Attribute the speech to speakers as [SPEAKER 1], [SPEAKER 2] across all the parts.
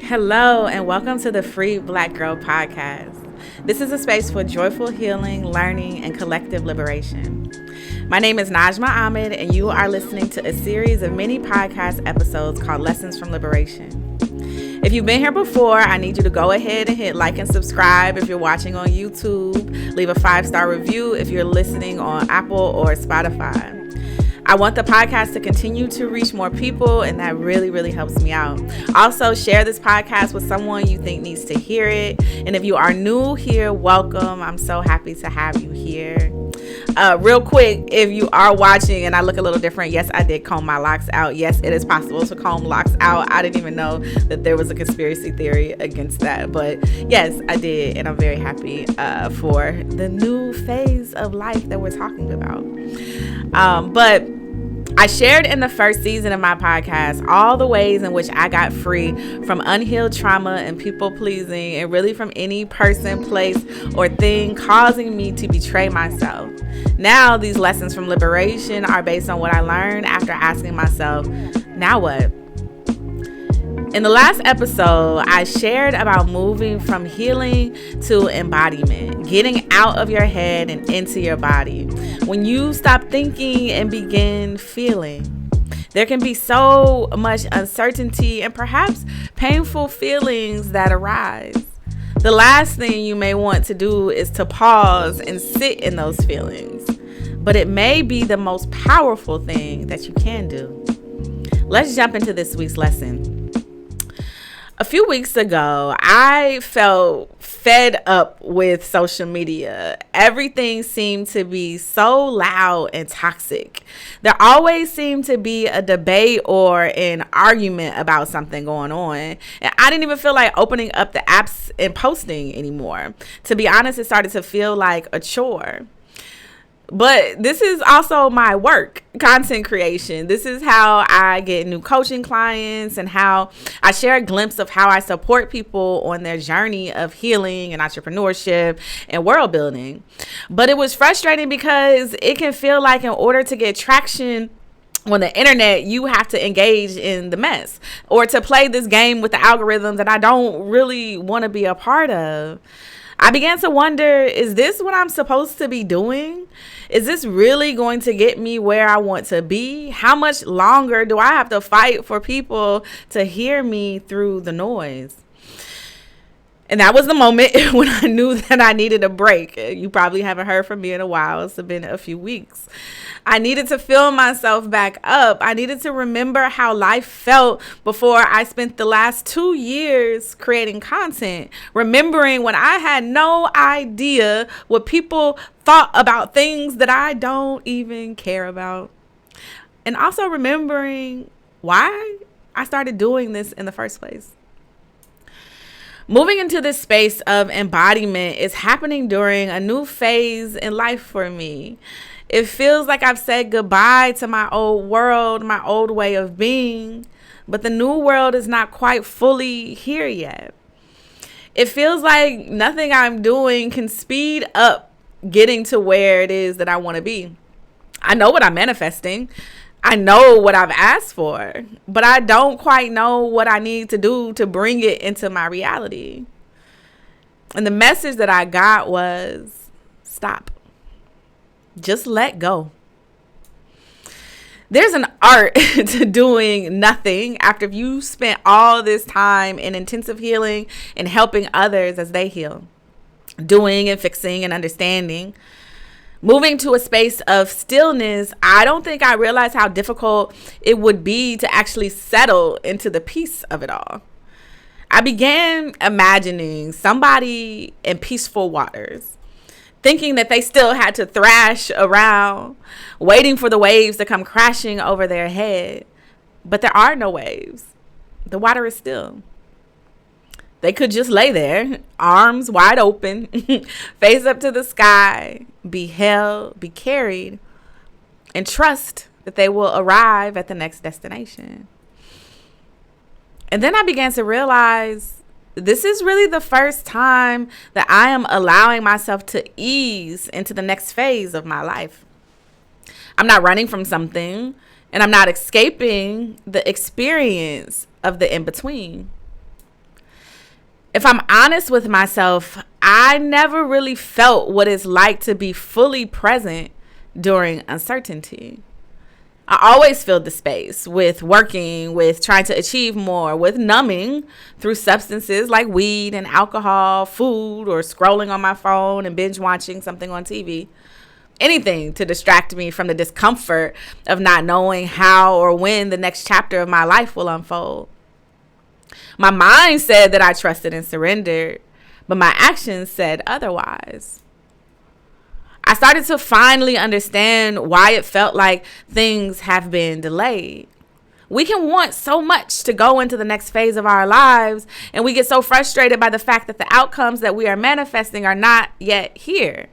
[SPEAKER 1] Hello, and welcome to the Free Black Girl Podcast. This is a space for joyful healing, learning, and collective liberation. My name is Najma Ahmed, and you are listening to a series of mini podcast episodes called Lessons from Liberation. If you've been here before, I need you to go ahead and hit like and subscribe if you're watching on YouTube. Leave a 5-star review if you're listening on Apple or Spotify. I want the podcast to continue to reach more people, and that really, really helps me out. Also, share this podcast with someone you think needs to hear it. And if you are new here, welcome. I'm so happy to have you here. Real quick, if you are watching and I look a little different, yes, I did comb my locks out. Yes, it is possible to comb locks out. I didn't even know that there was a conspiracy theory against that. But yes, I did. And I'm very happy for the new phase of life that we're talking about. But I shared in the first season of my podcast all the ways in which I got free from unhealed trauma and people pleasing, and really from any person, place, or thing causing me to betray myself. Now, these lessons from liberation are based on what I learned after asking myself, now what? In the last episode, I shared about moving from healing to embodiment, getting out of your head and into your body. When you stop thinking and begin feeling, there can be so much uncertainty and perhaps painful feelings that arise. The last thing you may want to do is to pause and sit in those feelings, but it may be the most powerful thing that you can do. Let's jump into this week's lesson. A few weeks ago, I felt fed up with social media. Everything seemed to be so loud and toxic. There always seemed to be a debate or an argument about something going on. And I didn't even feel like opening up the apps and posting anymore. To be honest, it started to feel like a chore. But this is also my work, content creation. This is how I get new coaching clients and how I share a glimpse of how I support people on their journey of healing and entrepreneurship and world building. But it was frustrating because it can feel like in order to get traction on the internet, you have to engage in the mess or to play this game with the algorithm that I don't really want to be a part of. I began to wonder, is this what I'm supposed to be doing? Is this really going to get me where I want to be? How much longer do I have to fight for people to hear me through the noise? And that was the moment when I knew that I needed a break. You probably haven't heard from me in a while. It's been a few weeks. I needed to fill myself back up. I needed to remember how life felt before I spent the last 2 years creating content. Remembering when I had no idea what people thought about things that I don't even care about. And also remembering why I started doing this in the first place. Moving into this space of embodiment is happening during a new phase in life for me. It feels like I've said goodbye to my old world, my old way of being, but the new world is not quite fully here yet. It feels like nothing I'm doing can speed up getting to where it is that I want to be. I know what I'm manifesting. I know what I've asked for, but I don't quite know what I need to do to bring it into my reality. And the message that I got was, stop. Just let go. There's an art to doing nothing after you spent all this time in intensive healing and helping others as they heal. Doing and fixing and understanding. Moving to a space of stillness, I don't think I realized how difficult it would be to actually settle into the peace of it all. I began imagining somebody in peaceful waters, thinking that they still had to thrash around, waiting for the waves to come crashing over their head. But there are no waves. The water is still. They could just lay there, arms wide open, face up to the sky, be held, be carried, and trust that they will arrive at the next destination. And then I began to realize this is really the first time that I am allowing myself to ease into the next phase of my life. I'm not running from something, and I'm not escaping the experience of the in-between. If I'm honest with myself, I never really felt what it's like to be fully present during uncertainty. I always filled the space with working, with trying to achieve more, with numbing through substances like weed and alcohol, food, or scrolling on my phone and binge watching something on TV. Anything to distract me from the discomfort of not knowing how or when the next chapter of my life will unfold. My mind said that I trusted and surrendered, but my actions said otherwise. I started to finally understand why it felt like things have been delayed. We can want so much to go into the next phase of our lives, and we get so frustrated by the fact that the outcomes that we are manifesting are not yet here.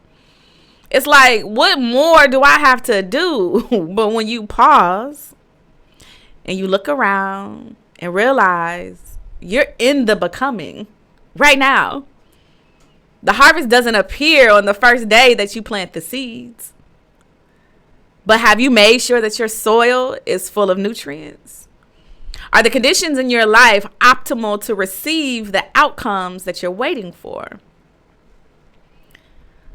[SPEAKER 1] It's like, what more do I have to do? But when you pause and you look around and realize you're in the becoming right now. The harvest doesn't appear on the first day that you plant the seeds. But have you made sure that your soil is full of nutrients? Are the conditions in your life optimal to receive the outcomes that you're waiting for?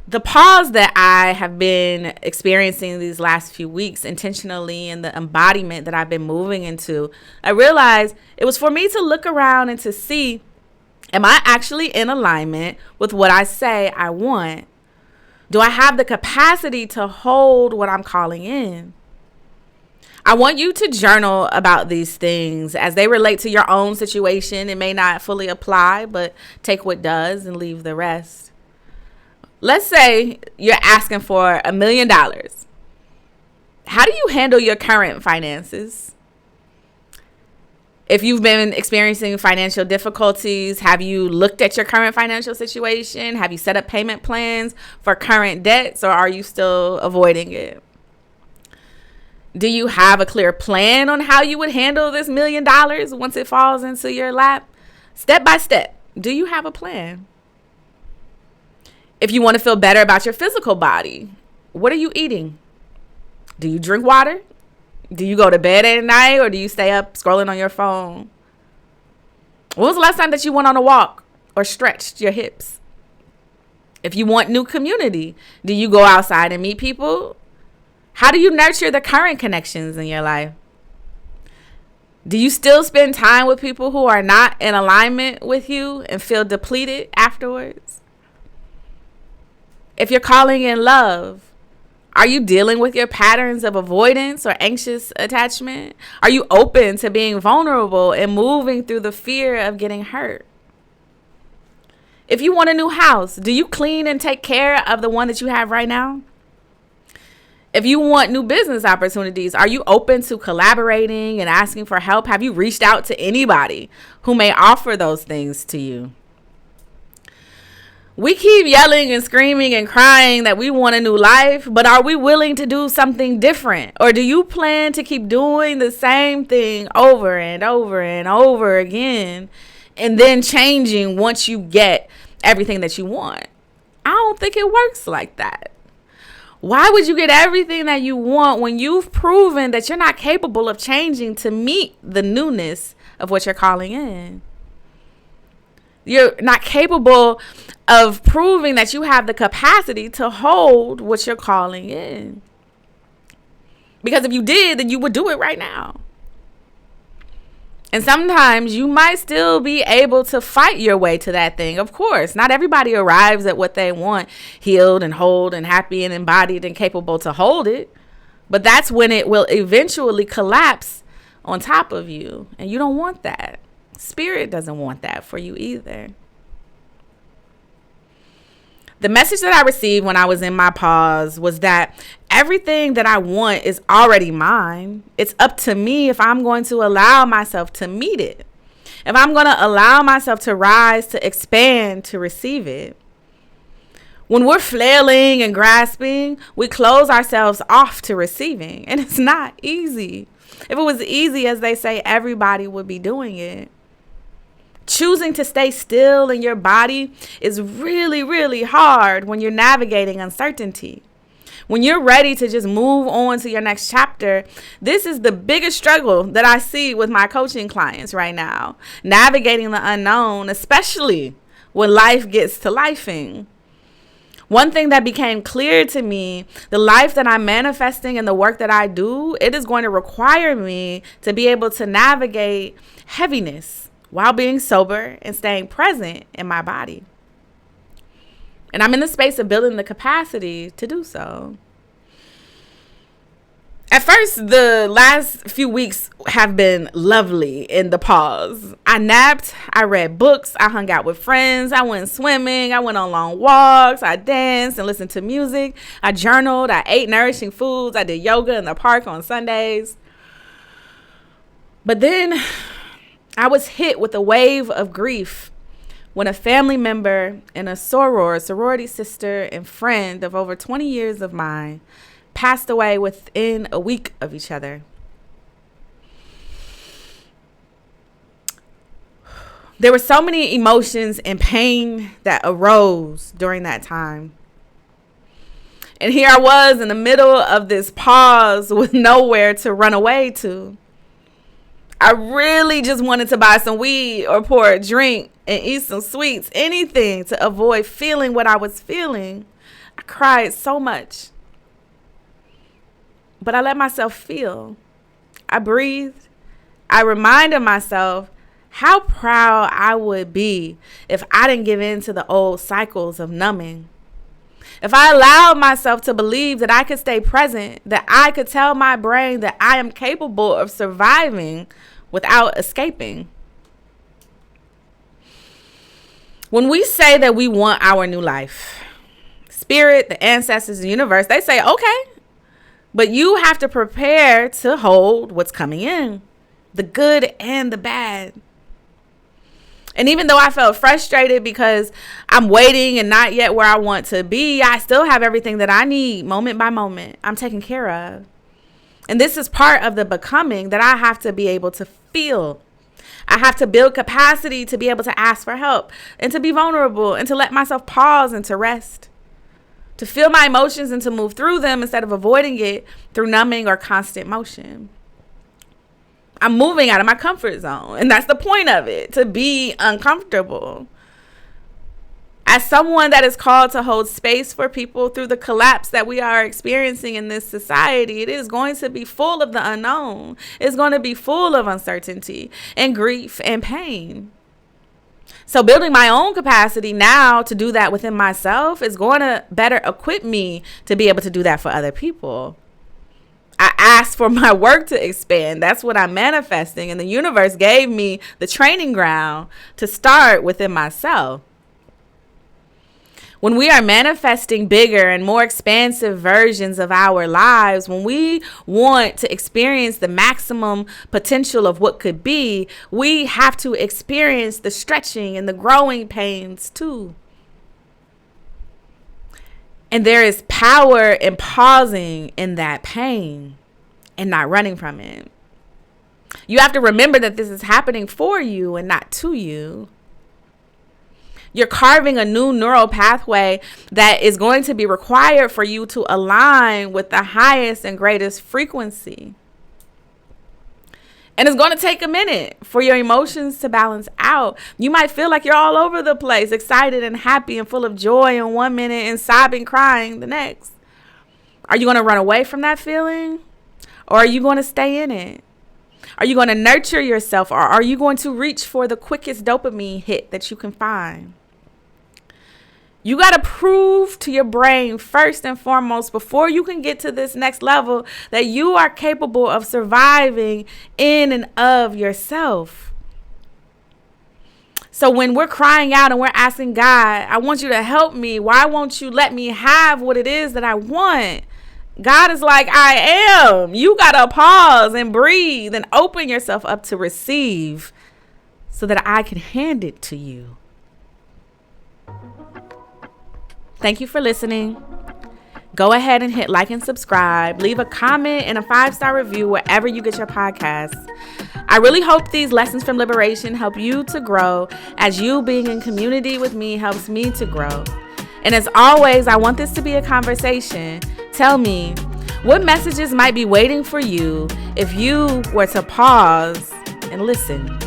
[SPEAKER 1] The pause that I have been experiencing these last few weeks intentionally, and the embodiment that I've been moving into, I realized it was for me to look around and to see, am I actually in alignment with what I say I want? Do I have the capacity to hold what I'm calling in? I want you to journal about these things as they relate to your own situation. It may not fully apply, but take what does and leave the rest. Let's say you're asking for $1 million. How do you handle your current finances? If you've been experiencing financial difficulties, have you looked at your current financial situation? Have you set up payment plans for current debts, or are you still avoiding it? Do you have a clear plan on how you would handle this $1 million once it falls into your lap? Step by step, do you have a plan? If you want to feel better about your physical body, what are you eating? Do you drink water? Do you go to bed at night, or do you stay up scrolling on your phone? When was the last time that you went on a walk or stretched your hips? If you want new community, do you go outside and meet people? How do you nurture the current connections in your life? Do you still spend time with people who are not in alignment with you and feel depleted afterwards? If you're calling in love, are you dealing with your patterns of avoidance or anxious attachment? Are you open to being vulnerable and moving through the fear of getting hurt? If you want a new house, do you clean and take care of the one that you have right now? If you want new business opportunities, are you open to collaborating and asking for help? Have you reached out to anybody who may offer those things to you? We keep yelling and screaming and crying that we want a new life, but are we willing to do something different? Or do you plan to keep doing the same thing over and over and over again, and then changing once you get everything that you want? I don't think it works like that. Why would you get everything that you want when you've proven that you're not capable of changing to meet the newness of what you're calling in? You're not capable of proving that you have the capacity to hold what you're calling in. Because if you did, then you would do it right now. And sometimes you might still be able to fight your way to that thing. Of course, not everybody arrives at what they want, healed and whole and happy and embodied and capable to hold it. But that's when it will eventually collapse on top of you. And you don't want that. Spirit doesn't want that for you either. The message that I received when I was in my pause was that everything that I want is already mine. It's up to me if I'm going to allow myself to meet it. If I'm going to allow myself to rise, to expand, to receive it. When we're flailing and grasping, we close ourselves off to receiving. And it's not easy. If it was easy, as they say, everybody would be doing it. Choosing to stay still in your body is really, really hard when you're navigating uncertainty. When you're ready to just move on to your next chapter, this is the biggest struggle that I see with my coaching clients right now. Navigating the unknown, especially when life gets to lifing. One thing that became clear to me, the life that I'm manifesting and the work that I do, it is going to require me to be able to navigate heaviness while being sober and staying present in my body. And I'm in the space of building the capacity to do so. At first, the last few weeks have been lovely in the pause. I napped, I read books, I hung out with friends, I went swimming, I went on long walks, I danced and listened to music, I journaled, I ate nourishing foods, I did yoga in the park on Sundays. But then I was hit with a wave of grief when a family member and a sorority sister and friend of over 20 years of mine passed away within a week of each other. There were so many emotions and pain that arose during that time. And here I was in the middle of this pause with nowhere to run away to. I really just wanted to buy some weed or pour a drink and eat some sweets, anything to avoid feeling what I was feeling. I cried so much. But I let myself feel. I breathed. I reminded myself how proud I would be if I didn't give in to the old cycles of numbing. If I allowed myself to believe that I could stay present, that I could tell my brain that I am capable of surviving without escaping. When we say that we want our new life, spirit, the ancestors, the universe, they say, okay, but you have to prepare to hold what's coming in, the good and the bad. And even though I felt frustrated because I'm waiting and not yet where I want to be, I still have everything that I need moment by moment. I'm taken care of. And this is part of the becoming that I have to be able to feel. I have to build capacity to be able to ask for help and to be vulnerable and to let myself pause and to rest. To feel my emotions and to move through them instead of avoiding it through numbing or constant motion. I'm moving out of my comfort zone. And that's the point of it, to be uncomfortable. As someone that is called to hold space for people through the collapse that we are experiencing in this society, it is going to be full of the unknown. It's going to be full of uncertainty and grief and pain. So building my own capacity now to do that within myself is going to better equip me to be able to do that for other people. I asked for my work to expand. That's what I'm manifesting. And the universe gave me the training ground to start within myself. When we are manifesting bigger and more expansive versions of our lives, when we want to experience the maximum potential of what could be, we have to experience the stretching and the growing pains too. And there is power in pausing in that pain and not running from it. You have to remember that this is happening for you and not to you. You're carving a new neural pathway that is going to be required for you to align with the highest and greatest frequency. And it's going to take a minute for your emotions to balance out. You might feel like you're all over the place, excited and happy and full of joy in 1 minute and sobbing, crying the next. Are you going to run away from that feeling? Or are you going to stay in it? Are you going to nurture yourself? Or are you going to reach for the quickest dopamine hit that you can find? You got to prove to your brain first and foremost, before you can get to this next level, that you are capable of surviving in and of yourself. So when we're crying out and we're asking God, I want you to help me. Why won't you let me have what it is that I want? God is like, I am. You got to pause and breathe and open yourself up to receive so that I can hand it to you. Thank you for listening. Go ahead and hit like and subscribe. Leave a comment and a 5-star review wherever you get your podcasts. I really hope these lessons from liberation help you to grow, as you being in community with me helps me to grow. And as always, I want this to be a conversation Tell me, what messages might be waiting for you if you were to pause and listen?